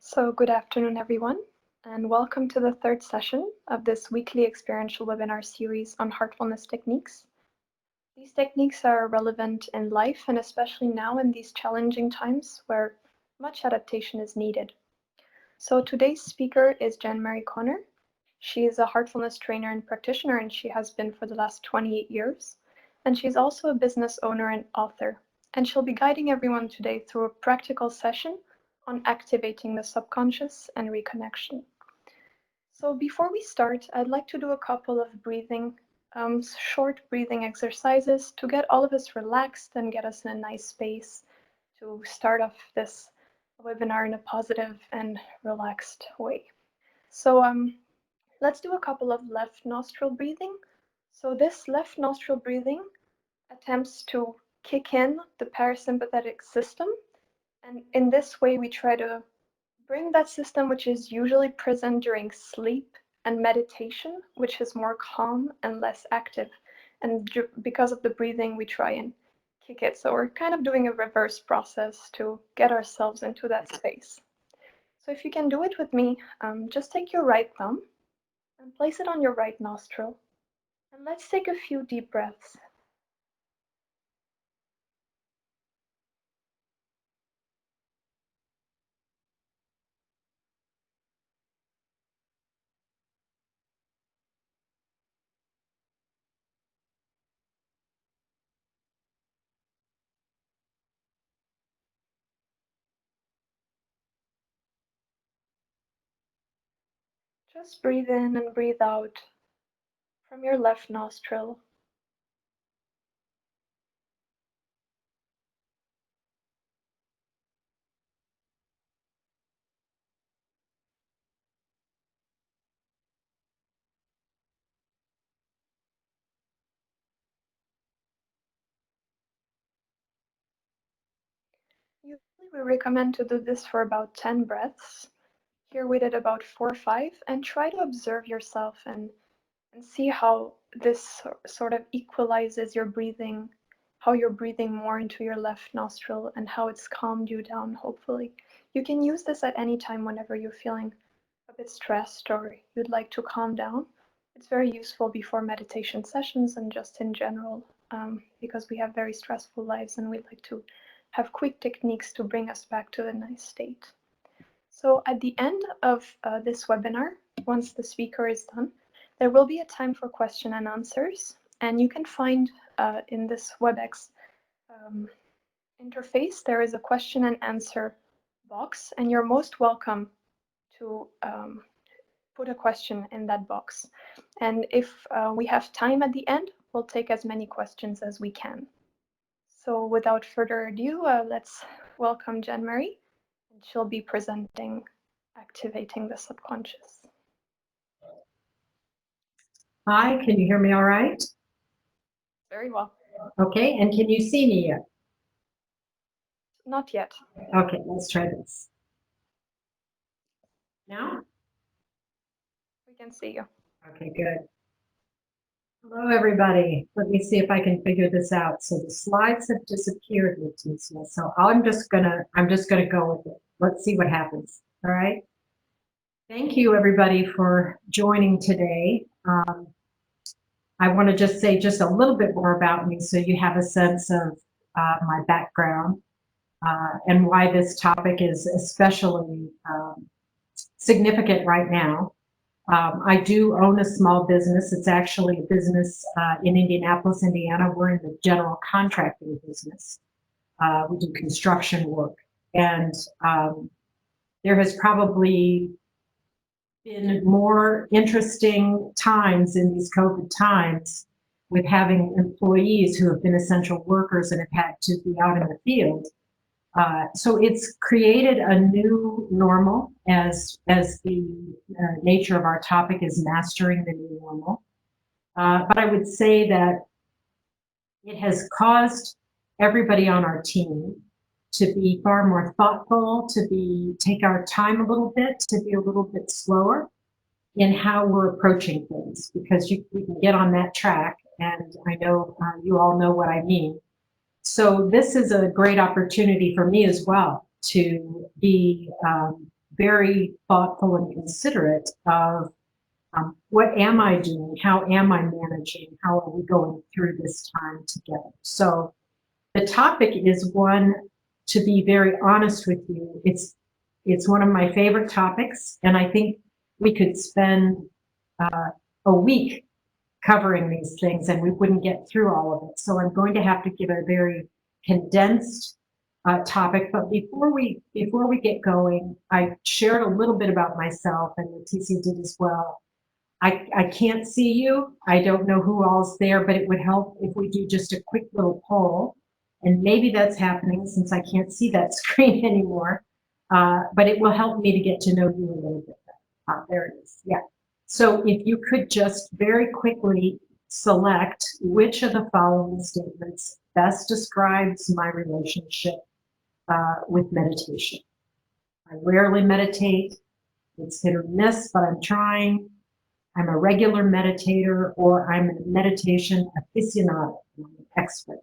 So good afternoon, everyone, and welcome to the third session of this weekly experiential webinar series on heartfulness techniques. These techniques are relevant in life and especially now in these challenging times where much adaptation is needed. So today's speaker is Janmarie Conor. She is a heartfulness trainer and practitioner, and she has been for the last 28 years. And she's also a business owner and author. And she'll be guiding everyone today through a practical session on activating the subconscious and reconnection. So before we start, I'd like to do a couple of short breathing exercises to get all of us relaxed and get us in a nice space to start off this webinar in a positive and relaxed way. So let's do a couple of left nostril breathing. So this left nostril breathing attempts to kick in the parasympathetic system. And in this way, we try to bring that system, which is usually present during sleep and meditation, which is more calm and less active. And because of the breathing, we try and kick it. So we're kind of doing a reverse process to get ourselves into that space. So if you can do it with me, just take your right thumb and place it on your right nostril. And let's take a few deep breaths. Just breathe in and breathe out from your left nostril. Usually we recommend to do this for about 10 breaths. Here we did about 4 or 5, and try to observe yourself and see how this sort of equalizes your breathing, how you're breathing more into your left nostril and how it's calmed you down, hopefully. You can use this at any time whenever you're feeling a bit stressed or you'd like to calm down. It's very useful before meditation sessions and just in general, because we have very stressful lives and we'd like to have quick techniques to bring us back to a nice state. So at the end of this webinar, once the speaker is done, there will be a time for question and answers. And you can find in this WebEx interface, there is a question and answer box, and you're most welcome to put a question in that box. And if we have time at the end, we'll take as many questions as we can. So without further ado, let's welcome Janmarie, and she'll be presenting Activating the Subconscious. Hi, can you hear me all right? Very well. Okay, and can you see me yet? Not yet. Okay, let's try this. Now? We can see you. Okay, good. Hello, everybody. Let me see if I can figure this out. So the slides have disappeared, Leticia. So I'm just gonna go with it. Let's see what happens. All right. Thank you, everybody, for joining today. I want to just say just a little bit more about me so you have a sense of my background and why this topic is especially significant right now. I do own a small business. It's actually a business in Indianapolis, Indiana. We're in the general contracting business. We do construction work. And there has probably been more interesting times in these COVID times with having employees who have been essential workers and have had to be out in the field. So it's created a new normal, as the nature of our topic is mastering the new normal. But I would say that it has caused everybody on our team to be far more thoughtful, to take our time a little bit, to be a little bit slower in how we're approaching things, because we can get on that track, and I know you all know what I mean. So this is a great opportunity for me as well to be very thoughtful and considerate of what am I doing? How am I managing? How are we going through this time together? So the topic is one, to be very honest with you, it's one of my favorite topics, and I think we could spend a week covering these things and we wouldn't get through all of it. So I'm going to have to give a very condensed topic. But before we get going, I shared a little bit about myself, and Leticia did as well. I can't see you. I don't know who all's there, but it would help if we do just a quick little poll. And maybe that's happening since I can't see that screen anymore. But it will help me to get to know you a little bit better. There it is. Yeah. So if you could just very quickly select which of the following statements best describes my relationship with meditation. I rarely meditate. It's hit or miss, but I'm trying. I'm a regular meditator, or I'm a meditation aficionado, I'm an expert.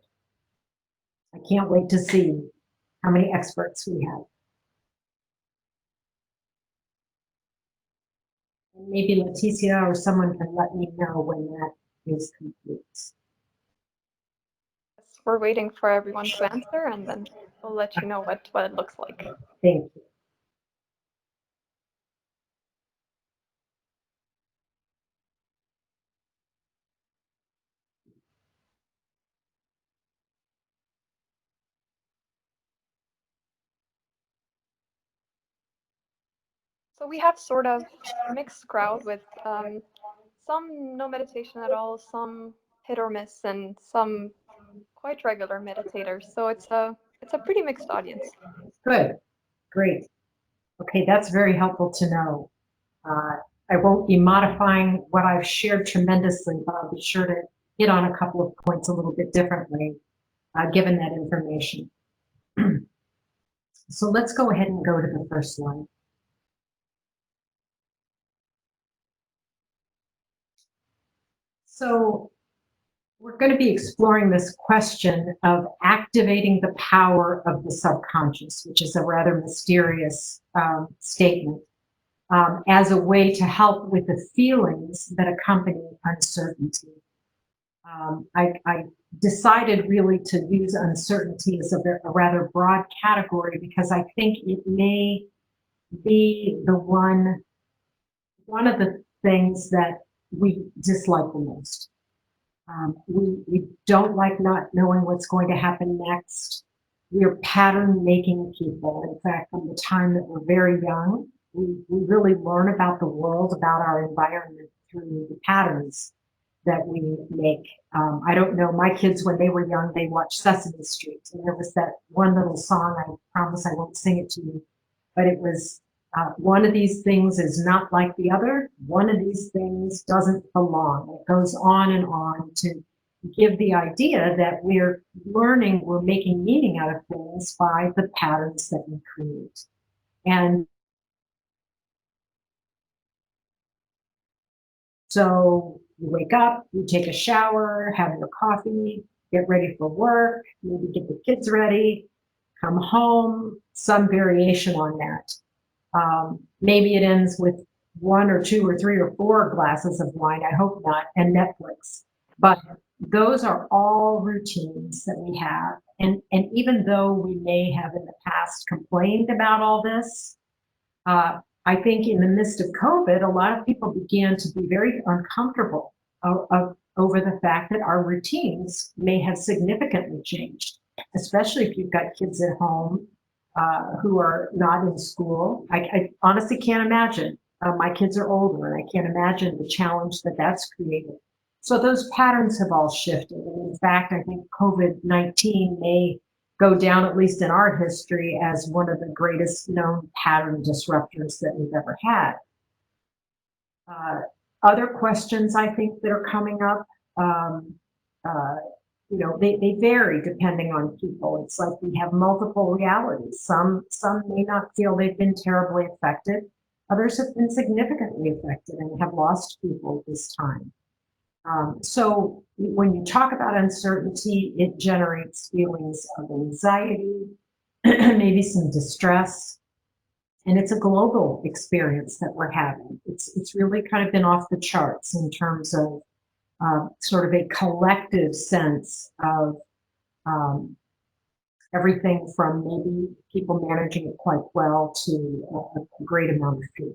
I can't wait to see how many experts we have. And maybe Leticia or someone can let me know when that is complete. We're waiting for everyone to answer, and then we'll let you know what it looks like. Thank you. So we have sort of a mixed crowd with some no meditation at all, some hit or miss, and some quite regular meditators. So it's a pretty mixed audience. Good, great. Okay, that's very helpful to know. I won't be modifying what I've shared tremendously, but I'll be sure to hit on a couple of points a little bit differently, given that information. So let's go ahead and go to the first one. So we're going to be exploring this question of activating the power of the subconscious, which is a rather mysterious statement, as a way to help with the feelings that accompany uncertainty. I decided really to use uncertainty as a rather broad category because I think it may be the one of the things that we dislike the most. We don't like not knowing what's going to happen next. We're pattern making people. In fact, from the time that we're very young, we really learn about the world, about our environment through the patterns that we make. I don't know, my kids, when they were young, they watched Sesame Street. And there was that one little song, I promise I won't sing it to you, but it was, one of these things is not like the other. One of these things doesn't belong. It goes on and on to give the idea that we're learning, we're making meaning out of things by the patterns that we create. And so you wake up, you take a shower, have your coffee, get ready for work, maybe get the kids ready, come home, some variation on that. Maybe it ends with 1 or 2 or 3 or 4 glasses of wine, I hope not, and Netflix. But those are all routines that we have. And even though we may have in the past complained about all this, I think in the midst of COVID, a lot of people began to be very uncomfortable over the fact that our routines may have significantly changed, especially if you've got kids at home who are not in school. I honestly can't imagine. My kids are older, and I can't imagine the challenge that that's created. So those patterns have all shifted. And in fact, I think COVID-19 may go down, at least in our history, as one of the greatest known pattern disruptors that we've ever had. Other questions I think that are coming up, you know, they vary depending on people. It's like we have multiple realities. Some may not feel they've been terribly affected. Others have been significantly affected and have lost people at this time. So when you talk about uncertainty, it generates feelings of anxiety, maybe some distress, And it's a global experience that we're having. It's really kind of been off the charts in terms of sort of a collective sense of everything from maybe people managing it quite well to a great amount of fear.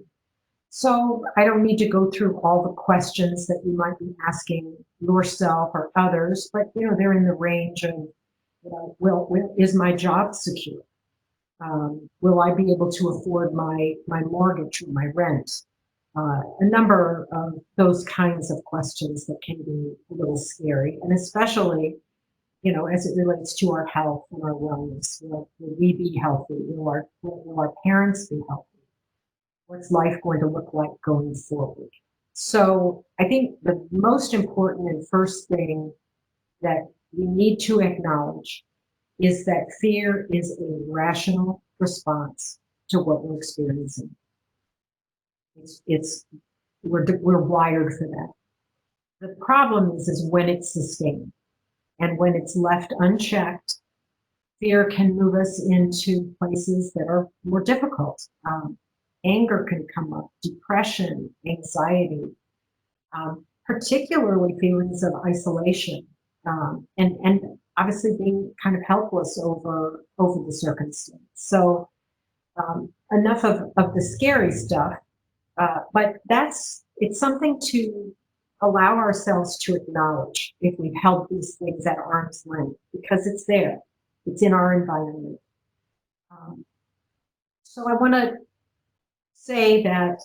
So I don't need to go through all the questions that you might be asking yourself or others, but they're in the range of, is my job secure? Will I be able to afford my mortgage or my rent? A number of those kinds of questions that can be a little scary, and especially, as it relates to our health and our wellness. Will we be healthy? Will our parents be healthy? What's life going to look like going forward? So I think the most important and first thing that we need to acknowledge is that fear is a rational response to what we're experiencing. We're wired for that. The problem is when it's sustained, and when it's left unchecked, fear can move us into places that are more difficult. Anger can come up, depression, anxiety, particularly feelings of isolation, and obviously being kind of helpless over the circumstance. So enough of the scary stuff, but it's something to allow ourselves to acknowledge if we've held these things at arm's length, because it's there, it's in our environment. So I want to say that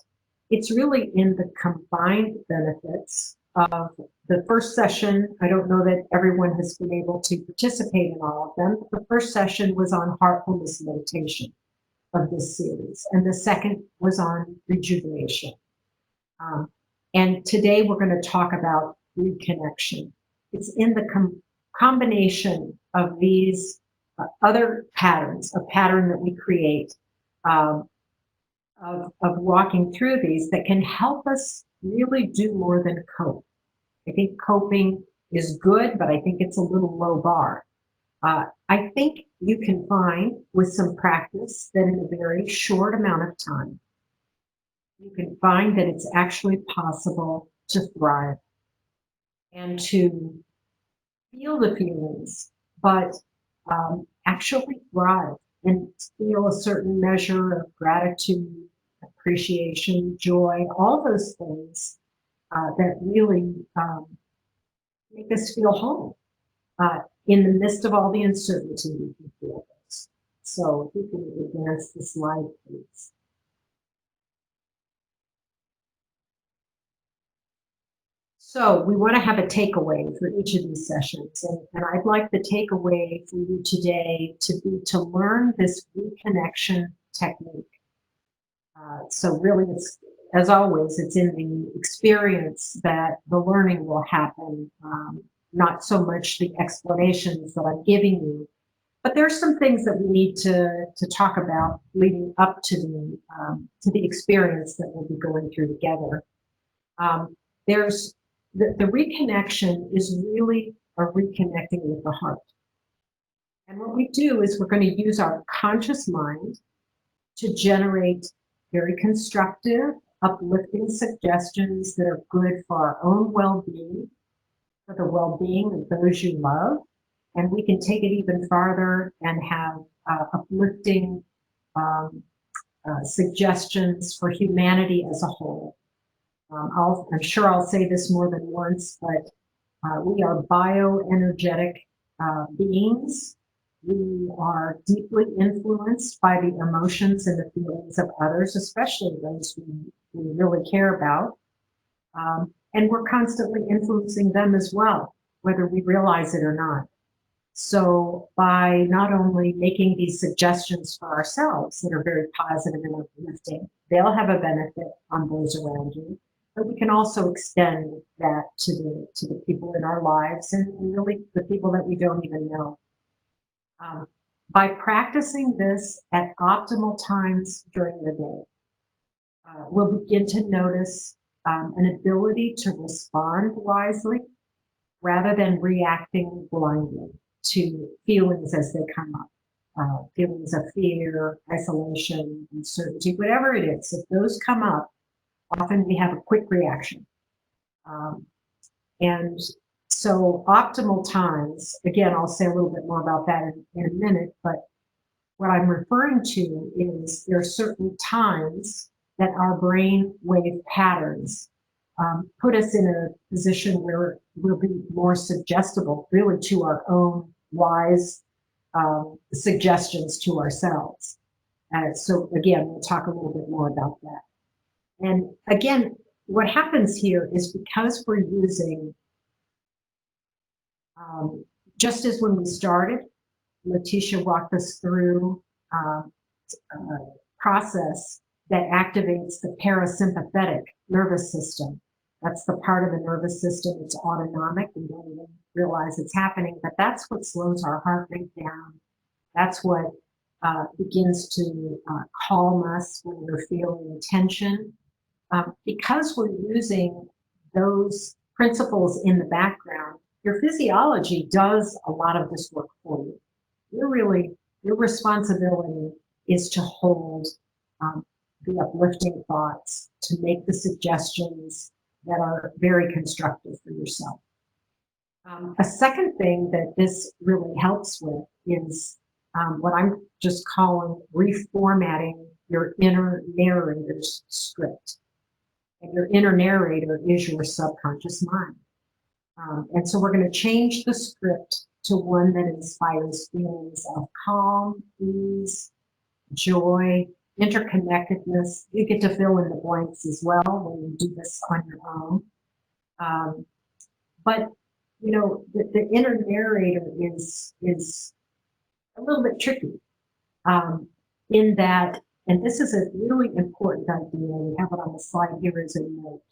it's really in the combined benefits of the first session. I don't know that everyone has been able to participate in all of them. The first session was on heartfulness meditation of this series, and the second was on rejuvenation. And today we're going to talk about reconnection. It's in the combination of these other patterns, a pattern that we create of walking through these, that can help us really do more than cope. I think coping is good, but I think it's a little low bar. I think you can find with some practice that in a very short amount of time, you can find that it's actually possible to thrive and to feel the feelings, but actually thrive and feel a certain measure of gratitude, appreciation, joy, all those things that really make us feel whole. In the midst of all the uncertainty, we can feel this. So if you can advance the slide, please. So we want to have a takeaway for each of these sessions. And I'd like the takeaway for you today to be to learn this reconnection technique. So really, it's, as always, it's in the experience that the learning will happen, not so much the explanations that I'm giving you. But there's some things that we need to talk about leading up to the experience that we'll be going through together. There's the reconnection is really a reconnecting with the heart. And what we do is we're going to use our conscious mind to generate very constructive, uplifting suggestions that are good for our own well-being, for the well-being of those you love. And we can take it even farther and have uplifting suggestions for humanity as a whole. I'm sure I'll say this more than once, but we are bioenergetic beings. We are deeply influenced by the emotions and the feelings of others, especially those we really care about. And we're constantly influencing them as well, whether we realize it or not. So by not only making these suggestions for ourselves that are very positive and uplifting, they'll have a benefit on those around you. But we can also extend that to the people in our lives and really the people that we don't even know. By practicing this at optimal times during the day, we'll begin to notice an ability to respond wisely rather than reacting blindly to feelings as they come up. feelings of fear, isolation, uncertainty, whatever it is, if those come up, often we have a quick reaction. And so optimal times, again, I'll say a little bit more about that in a minute, but what I'm referring to is there are certain times that our brain wave patterns put us in a position where we'll be more suggestible, really, to our own wise suggestions to ourselves. So again, we'll talk a little bit more about that. And again, what happens here is because we're using, just as when we started, Letitia walked us through a process that activates the parasympathetic nervous system. That's the part of the nervous system that's autonomic. We don't even realize it's happening, but that's what slows our heart rate down. That's what begins to calm us when we're feeling tension. Because we're using those principles in the background, your physiology does a lot of this work for you. Your responsibility is to hold the uplifting thoughts, to make the suggestions that are very constructive for yourself. A second thing that this really helps with is what I'm just calling reformatting your inner narrator's script. And your inner narrator is your subconscious mind. And so we're going to change the script to one that inspires feelings of calm, ease, joy, interconnectedness. You get to fill in the blanks as well when you do this on your own. But you know, the inner narrator is a little bit tricky in that, and this is a really important idea. We have it on the slide here as a note.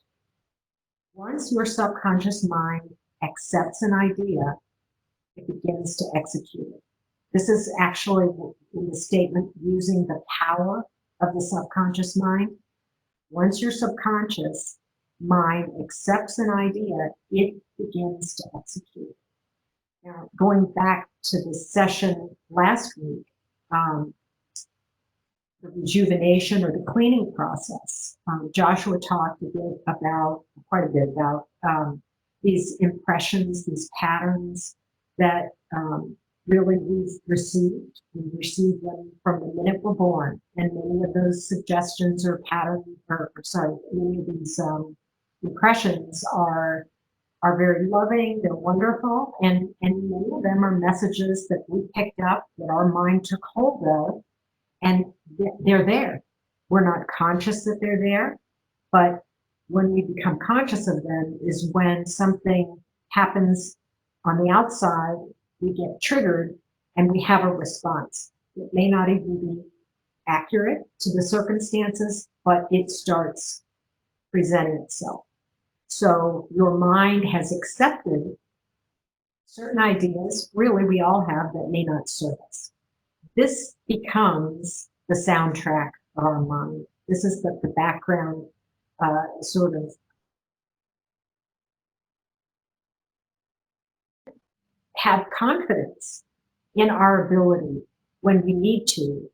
Once your subconscious mind accepts an idea, it begins to execute it. This is actually in the statement using the power of the subconscious mind. Once your subconscious mind accepts an idea, it begins to execute. Now, going back to the session last week, the rejuvenation or the cleaning process, Joshua talked quite a bit about these impressions, these patterns that really we've received. We receive them from the minute we're born, and many of those suggestions or patterns, many of these impressions are very loving, they're wonderful, and many of them are messages that we picked up, that our mind took hold of, and they're there. We're not conscious that they're there, but when we become conscious of them is when something happens on the outside, we get triggered, and we have a response. It may not even be accurate to the circumstances, but it starts presenting itself. So your mind has accepted certain ideas, really we all have, that may not serve us. This becomes the soundtrack of our mind. This is the background sort of have confidence in our ability when we need to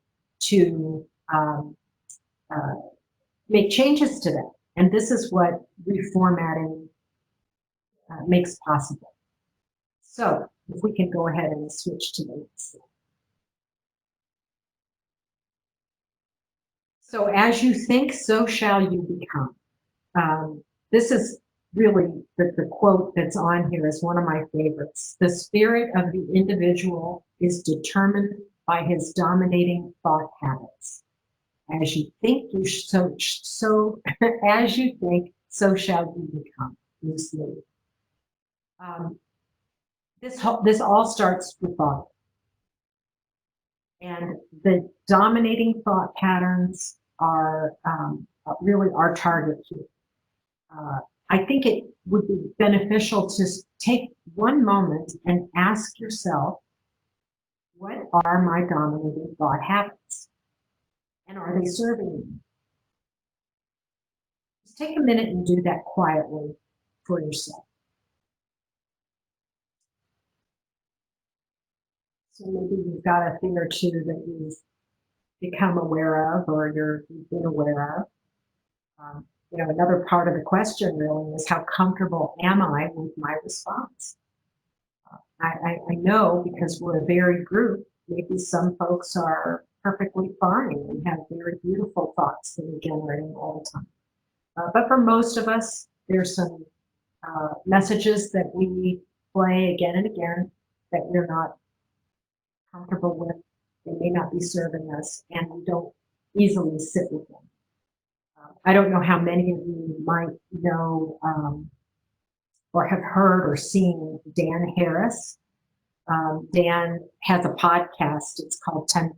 make changes to that. And this is what reformatting makes possible. So if we can go ahead and switch to the next slide. So as you think, so shall you become. This is really the quote that's on here is one of my favorites. The spirit of the individual is determined by his dominating thought habits. As you think, as you think, so shall you become. Loosely. This all starts with thought. And the dominating thought patterns are really our target here. I think it would be beneficial to take one moment and ask yourself, what are my dominating thought habits? And are they serving me? Just take a minute and do that quietly for yourself. So maybe you've got a thing or two that you've become aware of or you've been aware of. Another part of the question really is how comfortable am I with my response? I know because we're a varied group, maybe some folks are perfectly fine and have very beautiful thoughts that are generating all the time. But for most of us, there's some messages that we play again and again that we're not comfortable with. They may not be serving us, and we don't easily sit with them. I don't know how many of you might know or have heard or seen Dan Harris. Dan has a podcast. It's called 10%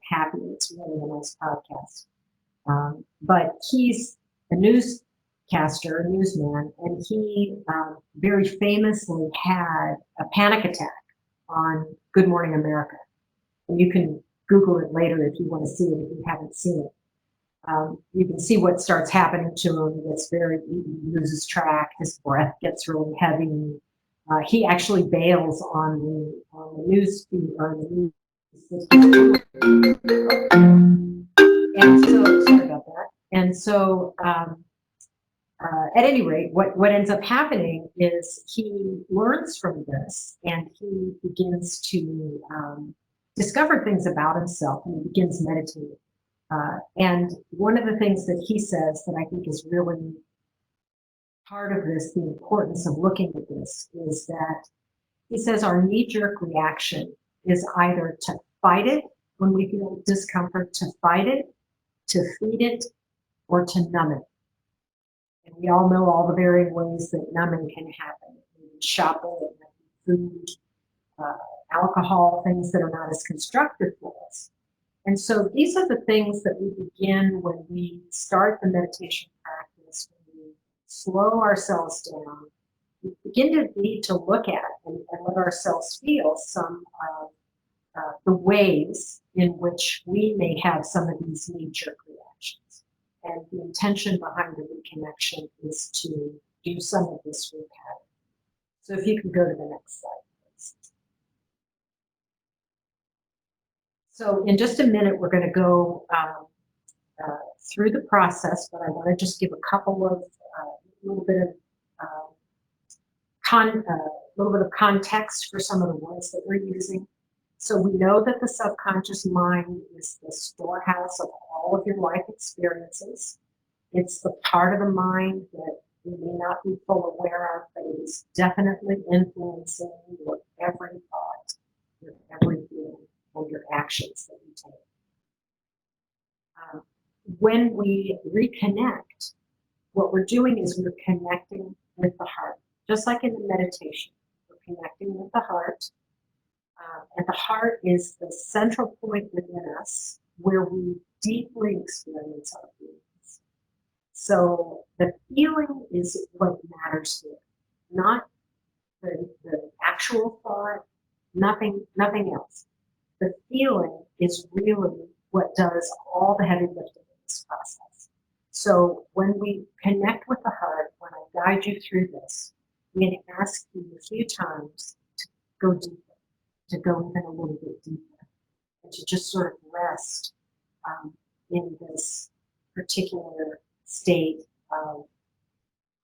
Happy. It's really a nice podcast. But he's a newscaster, a newsman, and he very famously had a panic attack on Good Morning America. And you can Google it later if you want to see it, if you haven't seen it. You can see what starts happening to him. He loses track, his breath gets really heavy. He actually bails on the news feed or the news. And so, sorry about that. And so, at any rate, what ends up happening is he learns from this and he begins to discover things about himself, and he begins meditating. And one of the things that he says that I think is really part of this, the importance of looking at this, is that he says our knee-jerk reaction is either to fight it when we feel discomfort, to fight it, to feed it, or to numb it. And we all know all the varying ways that numbing can happen. Shopping, food, alcohol, things that are not as constructive for us. And so these are the things that we begin when we start the meditation practice, when we slow ourselves down, we begin to need to look at and let ourselves feel some of the ways in which we may have some of these knee-jerk reactions. And the intention behind the reconnection is to do some of this repattern. So if you can go to the next slide, please. So in just a minute, we're going to go through the process, but I want to just give a couple of little bit of context for some of the words that we're using. So we know that the subconscious mind is the storehouse of all of your life experiences. It's the part of the mind that you may not be full aware of, but it is definitely influencing your every thought, your every feeling, and your actions that you take. When we reconnect, what we're doing is we're connecting with the heart. Just like in the meditation, we're connecting with the heart. And the heart is the central point within us where we deeply experience our feelings. So the feeling is what matters here, not the actual thought, nothing else. The feeling is really what does all the heavy lifting in this process. So when we connect with the heart, when I guide you through this, I'm going to ask you a few times to go deeper, to go even a little bit deeper, and to just sort of rest in this particular state of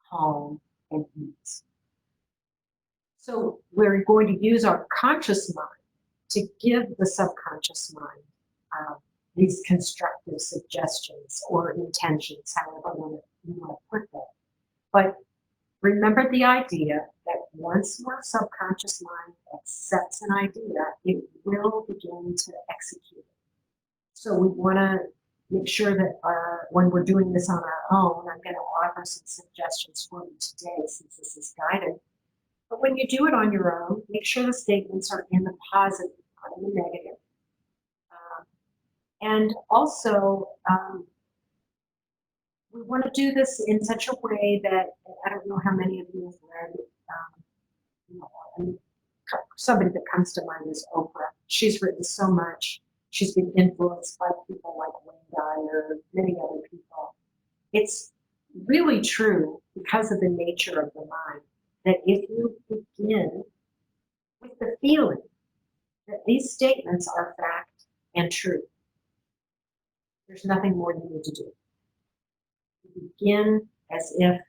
calm and ease. So we're going to use our conscious mind to give the subconscious mind these constructive suggestions or intentions, however you want to put them. But remember the idea that once your subconscious mind accepts an idea, it will begin to execute it. So we want to make sure that when we're doing this on our own, I'm going to offer some suggestions for you today since this is guided. But when you do it on your own, make sure the statements are in the positive, not in the negative. And also, we want to do this in such a way that, I don't know how many of you have read, somebody that comes to mind is Oprah. She's written so much. She's been influenced by people like Wayne Dyer, many other people. It's really true because of the nature of the mind that if you begin with the feeling that that these statements are fact and true. There's nothing more you need to do. You begin as if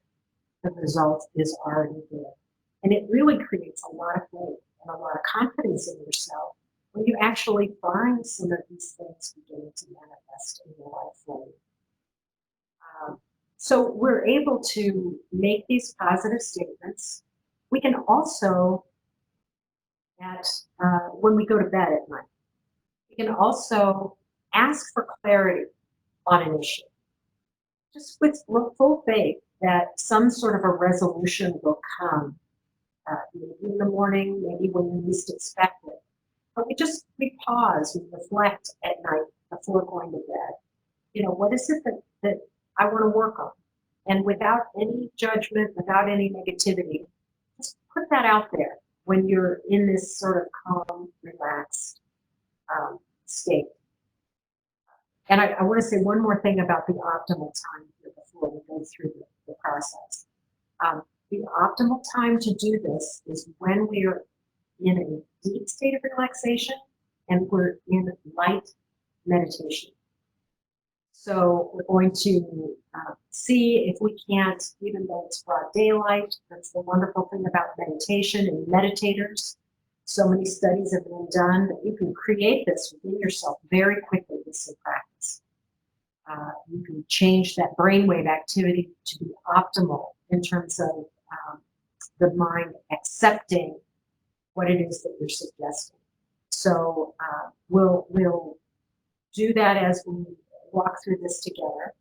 the result is already there. And it really creates a lot of faith and a lot of confidence in yourself when you actually find some of these things beginning to manifest in your life for you. So we're able to make these positive statements. We can also, when we go to bed at night, we can also ask for clarity on an issue, just with full faith that some sort of a resolution will come, maybe in the morning, maybe when you least expect it. But we pause, we reflect at night before going to bed. What is it that I want to work on? And without any judgment, without any negativity, just put that out there when you're in this sort of calm, relaxed state. And I want to say one more thing about the optimal time here before we go through the process. The optimal time to do this is when we are in a deep state of relaxation and we're in light meditation. So we're going to see if we can't, even though it's broad daylight, that's the wonderful thing about meditation and meditators. So many studies have been done that you can create this within yourself very quickly with some practice. You can change that brainwave activity to be optimal in terms of the mind accepting what it is that you're suggesting. So we'll do that as we walk through this together.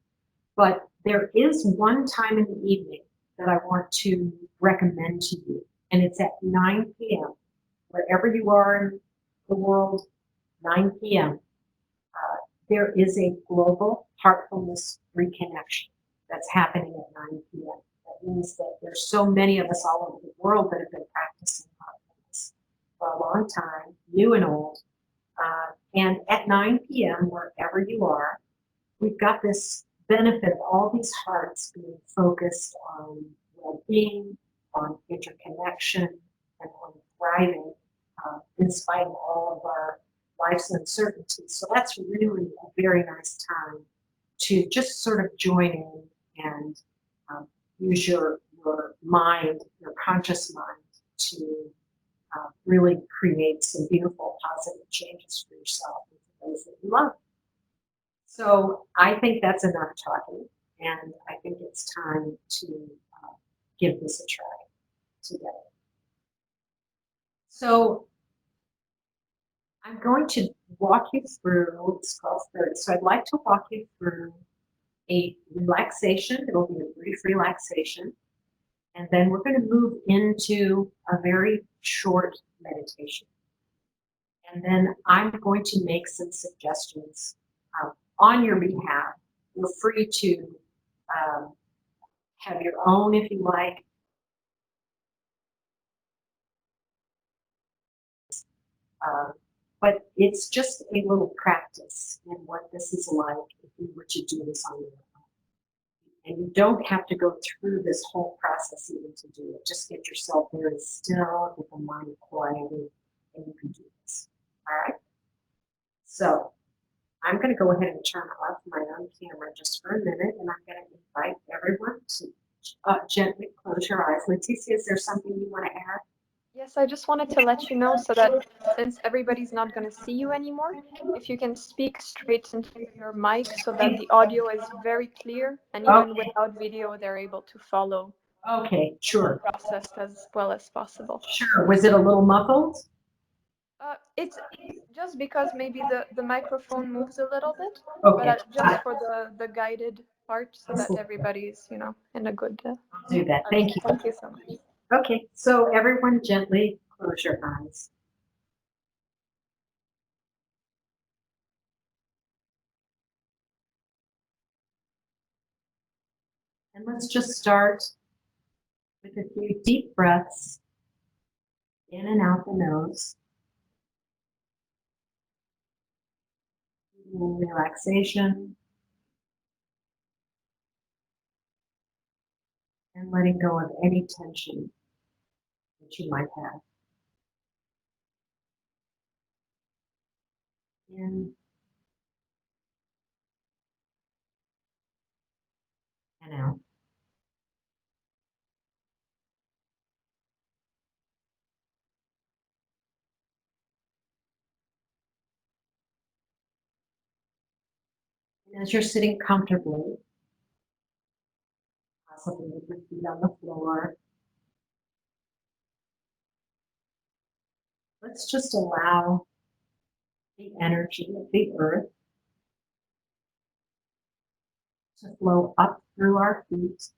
But there is one time in the evening that I want to recommend to you, and it's at 9 p.m. Wherever you are in the world, 9 p.m. There is a global heartfulness reconnection that's happening at 9 p.m. That means that there's so many of us all over the world that have been practicing heartfulness for a long time, new and old. And at 9 p.m., wherever you are, we've got this benefit of all these hearts being focused on well-being, on interconnection, and on thriving in spite of all of our life's uncertainties. So that's really a very nice time to just sort of join in and use your mind, your conscious mind, to really create some beautiful, positive changes for yourself and for those that you love. So I think that's enough talking, and I think it's time to give this a try together. So I'm going to walk you through, it's 12:30, so I'd like to walk you through a relaxation. It'll be a brief relaxation, and then we're going to move into a very short meditation. And then I'm going to make some suggestions on your behalf. Feel free to have your own if you like. But it's just a little practice in what this is like if you were to do this on your own. And you don't have to go through this whole process even to do it. Just get yourself very still, get the mind quieted, and you can do this. All right? So I'm going to go ahead and turn off my own camera just for a minute, and I'm going to invite everyone to gently close your eyes. Leticia, is there something you want to add? Yes, I just wanted to let you know so that since everybody's not going to see you anymore, if you can speak straight into your mic so that the audio is very clear, and even without video, they're able to follow sure. the process as well as possible. Sure. Was it a little muffled? It's just because maybe the microphone moves a little bit, Okay. but just for the guided part so that everybody's, in a good... I'll do that. Thank you. Thank you so much. Okay, so everyone gently close your eyes. And let's just start with a few deep breaths in and out the nose. Relaxation. And letting go of any tension that you might have. in and out. And as you're sitting comfortably, possibly with your feet on the floor, let's just allow the energy of the earth to flow up through our feet,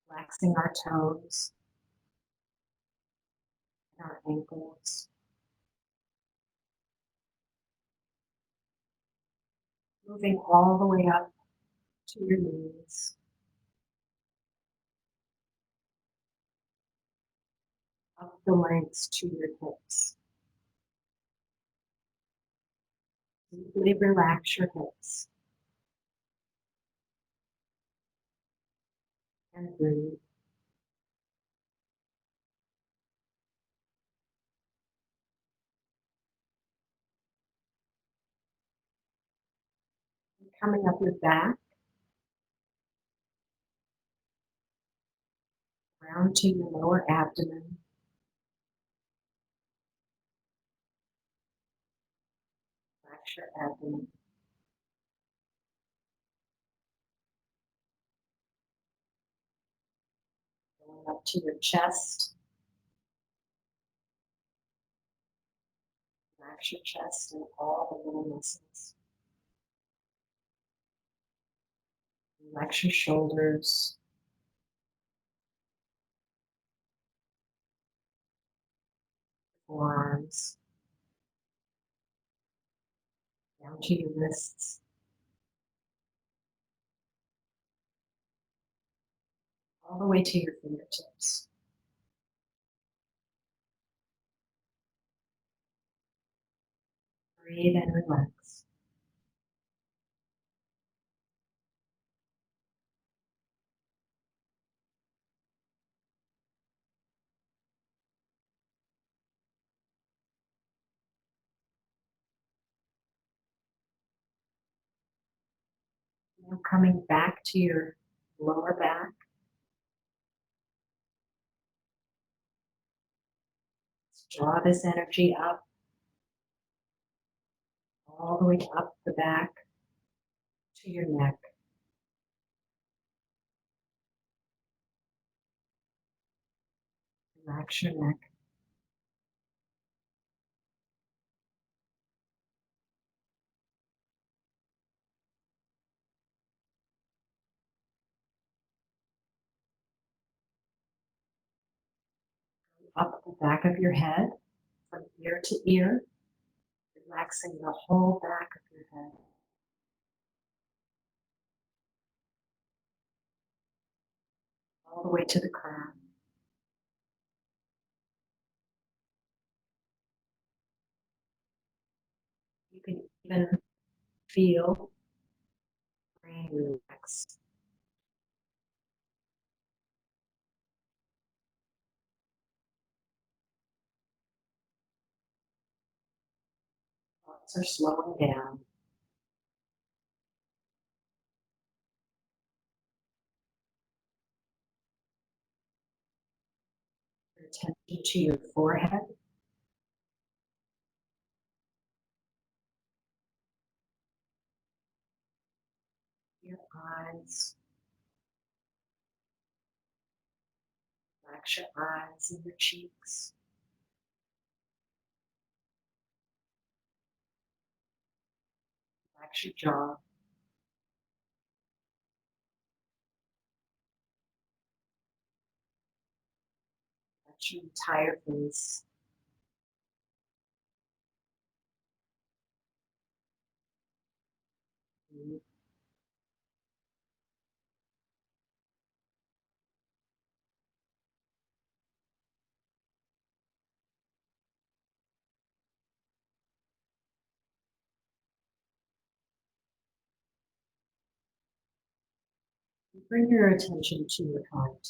relaxing our toes and our ankles, moving all the way up to your knees, up the lengths to your hips. Deeply relax your hips and breathe. And coming up your back, round to your lower abdomen. Relax your abdomen. Going up to your chest. Relax your chest and all the little muscles. Relax your shoulders. Forearms. Down to your wrists. All the way to your fingertips. Breathe and relax. Now coming back to your lower back. Let's draw this energy up, all the way up the back to your neck. Relax your neck. Up the back of your head, from ear to ear, relaxing the whole back of your head. All the way to the crown. You can even feel brain relax. Thoughts are slowing down. Your attention to your forehead. Your eyes. Relax your eyes and your cheeks. Relax your jaw. Relax your entire face. Breathe. Bring your attention to your heart.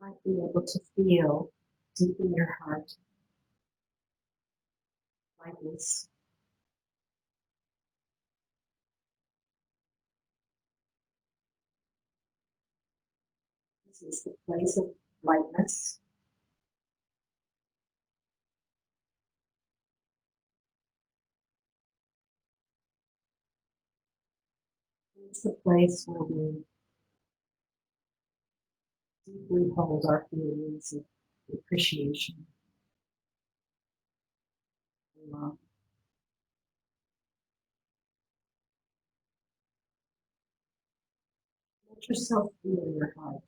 Might be able to feel deep in your heart lightness. This is the place of lightness. It's the place where we deeply hold our feelings of appreciation and love. Let yourself feel in your heart.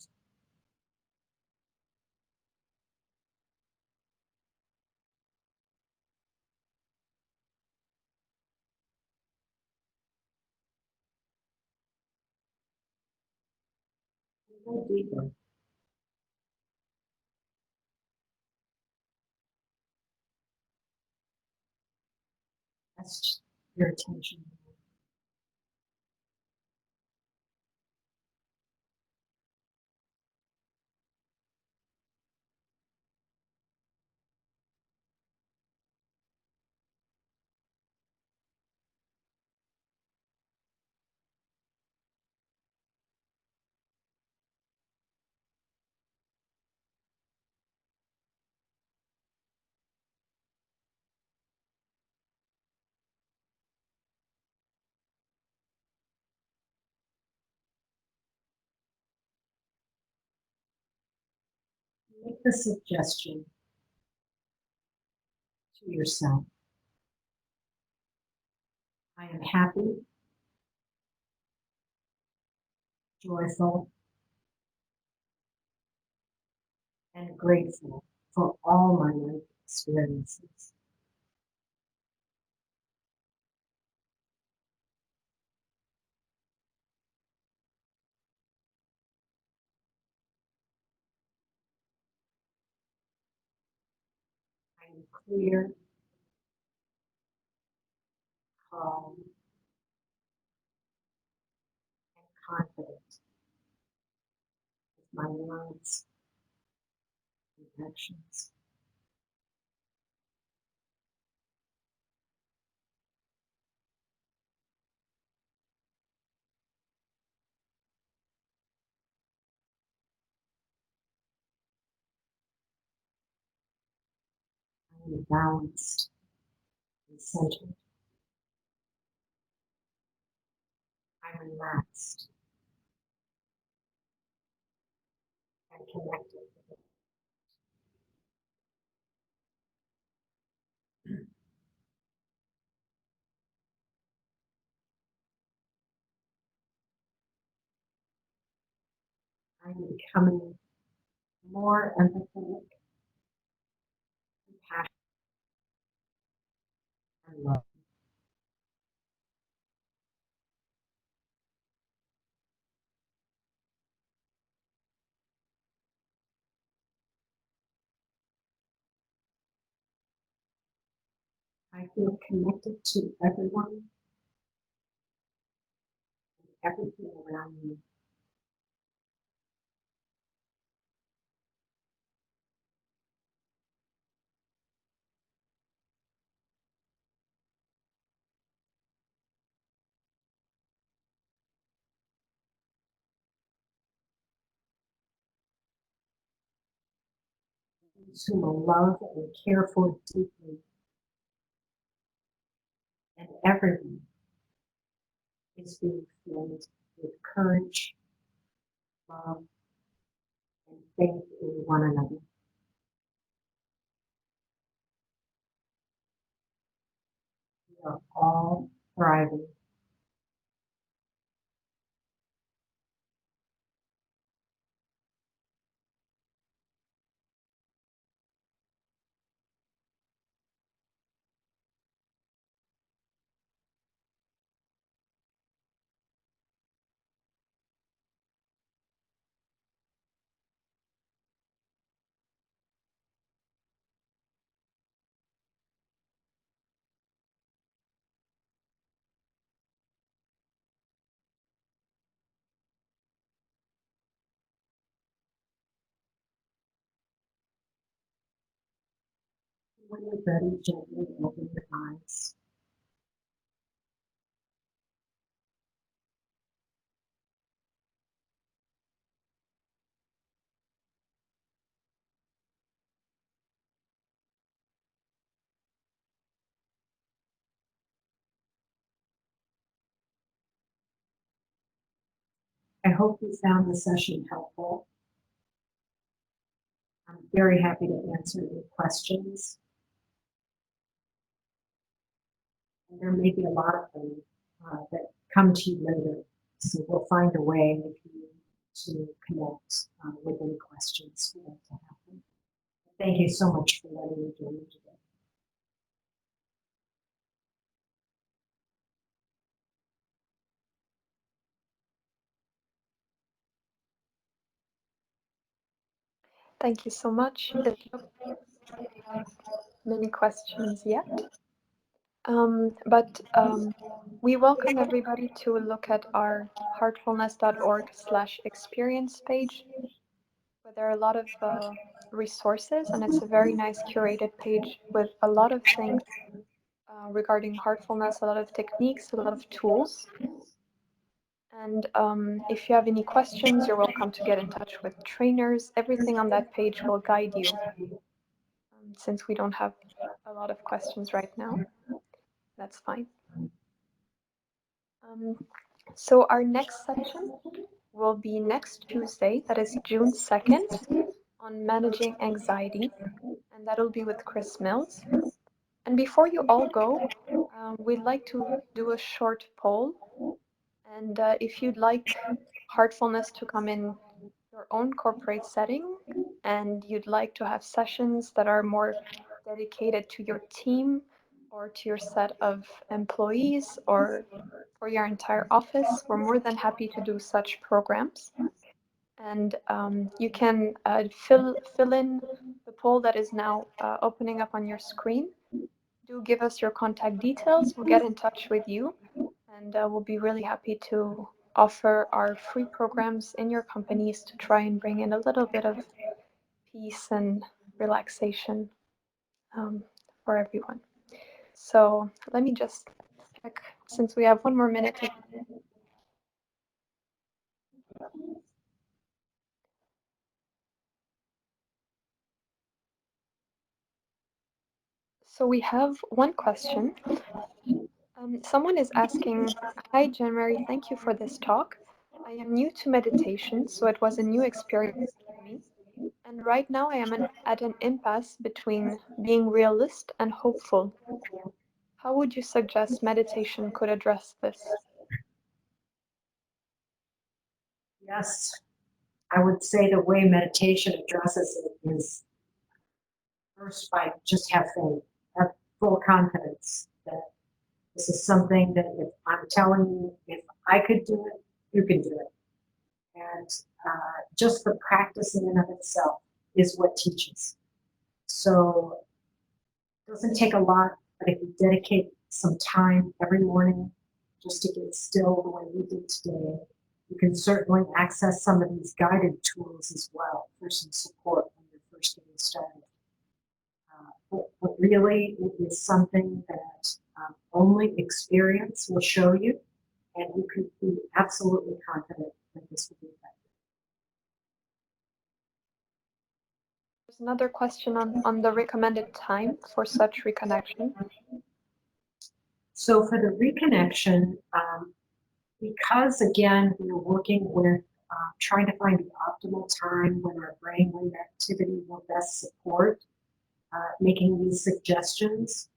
Go deeper. That's your attention. Make the suggestion to yourself. I am happy, joyful, and grateful for all my life experiences. I am clear, calm, and confident with my words and actions. I am balanced and centered. I'm relaxed and connected. I'm becoming more empathetic, compassionate, and loving. I feel connected to everyone and everything around me. Those whom I love and care for deeply, and everyone is being filled with courage, love, and faith in one another. We are all thriving. When you're ready, gently open your eyes. I hope you found the session helpful. I'm very happy to answer your questions. And there may be a lot of them that come to you later. So we'll find a way if you to connect with any questions for that to happen. Thank you so much for letting me join you today. Thank you so much. It looks like we don't have many questions yet. But we welcome everybody to look at our heartfulness.org/experience page, where there are a lot of resources, and it's a very nice curated page with a lot of things regarding heartfulness, a lot of techniques, a lot of tools. And if you have any questions, you're welcome to get in touch with trainers. Everything on that page will guide you, since we don't have a lot of questions right now. That's fine. So our next session will be next Tuesday, that is June 2nd, on managing anxiety, and that'll be with Chris Mills. And before you all go, we'd like to do a short poll. And if you'd like heartfulness to come in your own corporate setting, and you'd like to have sessions that are more dedicated to your team or to your set of employees or for your entire office, we're more than happy to do such programs. And you can fill in the poll that is now opening up on your screen. Do give us your contact details. We'll get in touch with you, and we'll be really happy to offer our free programs in your companies to try and bring in a little bit of peace and relaxation for everyone. So let me just check, since we have one more minute to. So we have one question. Someone is asking, "Hi, Janmarie, thank you for this talk. I am new to meditation, so it was a new experience for me. And right now I am at an impasse between being realist and hopeful. How would you suggest meditation could address this?" Yes, I would say the way meditation addresses it is first by just have faith, have full confidence that this is something that if I'm telling you, if I could do it, you can do it. And just the practice in and of itself is what teaches. So it doesn't take a lot, but if you dedicate some time every morning just to get still the way we did today, you can certainly access some of these guided tools as well for some support when you're first getting started. But really, it is something that only experience will show you, and you can be absolutely confident that this will be effective. There's another question on the recommended time for such reconnection. So for the reconnection, because again, we're working with trying to find the optimal time when our brainwave activity will best support making these suggestions.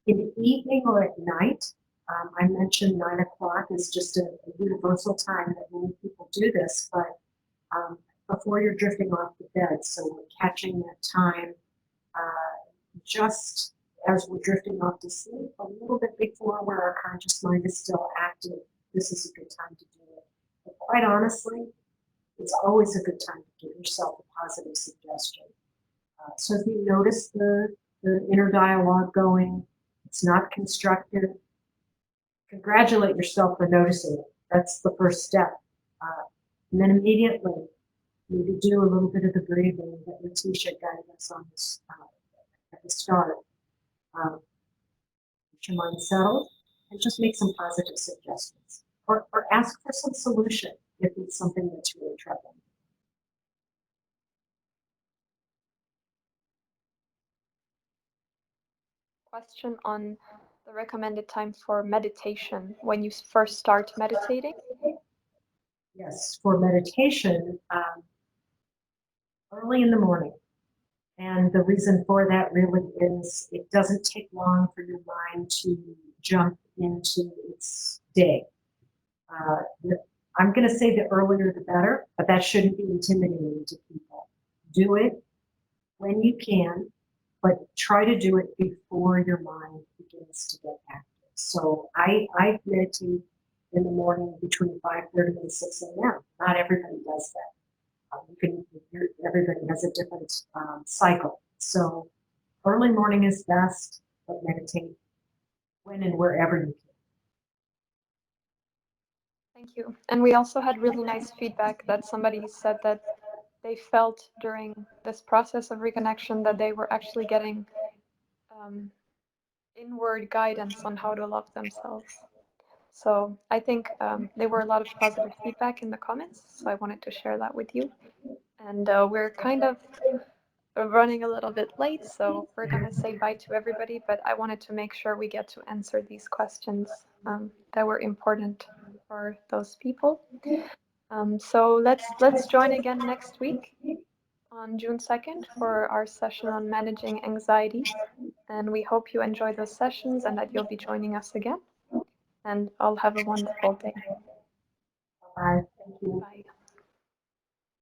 In the evening or at night, I mentioned 9 o'clock is just a universal time that many people do this, but before you're drifting off the bed, so we're catching that time just as we're drifting off to sleep, a little bit before where our conscious mind is still active. This is a good time to do it. But quite honestly, it's always a good time to give yourself a positive suggestion. So if you notice the inner dialogue going, it's not constructive, congratulate yourself for noticing it. That's the first step. And then immediately, maybe do a little bit of the breathing that Letitia guided us on this at the start. Get your mind settled and just make some positive suggestions, or ask for some solution if it's something that's really troubling. Question on the recommended time for meditation when you first start meditating. Yes, for meditation, early in the morning. And the reason for that really is it doesn't take long for your mind to jump into its day. I'm going to say the earlier the better, but that shouldn't be intimidating to people. Do it when you can, but try to do it before your mind begins to get active. So I meditate in the morning between 5:30 and 6 a.m. Not everybody does that. Everybody has a different cycle. So early morning is best, but meditate when and wherever you can. Thank you. And we also had really nice feedback that somebody said that they felt during this process of reconnection that they were actually getting inward guidance on how to love themselves. So I think there were a lot of positive feedback in the comments, so I wanted to share that with you. And we're kind of running a little bit late, so we're going to say bye to everybody, but I wanted to make sure we get to answer these questions that were important for those people. So let's join again next week on June 2nd for our session on managing anxiety. And we hope you enjoy those sessions and that you'll be joining us again. And I'll have a wonderful day. Bye. Thank you. Bye.